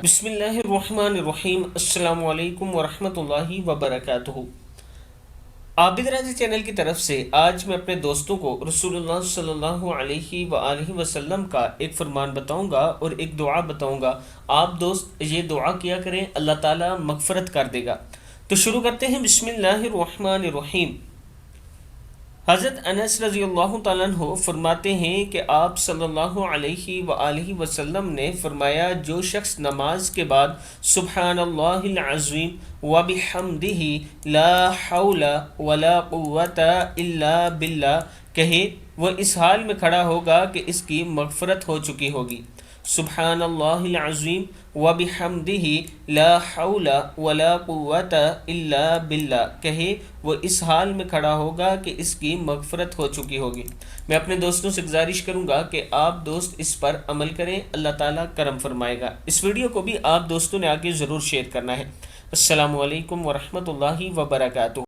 بسم اللہ الرحمن الرحیم۔ السلام علیکم ورحمۃ اللہ وبرکاتہ۔ عابد راضی چینل کی طرف سے آج میں اپنے دوستوں کو رسول اللہ صلی اللہ علیہ وآلہ وسلم کا ایک فرمان بتاؤں گا اور ایک دعا بتاؤں گا۔ آپ دوست یہ دعا کیا کریں، اللہ تعالیٰ مغفرت کر دے گا۔ تو شروع کرتے ہیں۔ بسم اللہ الرحمن الرحیم۔ حضرت انس رضی اللہ تعالیٰ عنہ فرماتے ہیں کہ آپ صلی اللہ علیہ وآلہ وسلم نے فرمایا، جو شخص نماز کے بعد سبحان اللہ العظیم وبحمدہ لا حول ولا قوت الا باللہ کہے، وہ اس حال میں کھڑا ہوگا کہ اس کی مغفرت ہو چکی ہوگی۔ سبحان اللہ العظیم وبحمدہ لا حول ولا قوت الا باللہ کہے، وہ اس حال میں کھڑا ہوگا کہ اس کی مغفرت ہو چکی ہوگی۔ میں اپنے دوستوں سے گزارش کروں گا کہ آپ دوست اس پر عمل کریں، اللہ تعالیٰ کرم فرمائے گا۔ اس ویڈیو کو بھی آپ دوستوں نے آگے ضرور شیئر کرنا ہے۔ السلام علیکم ورحمۃ اللہ وبرکاتہ۔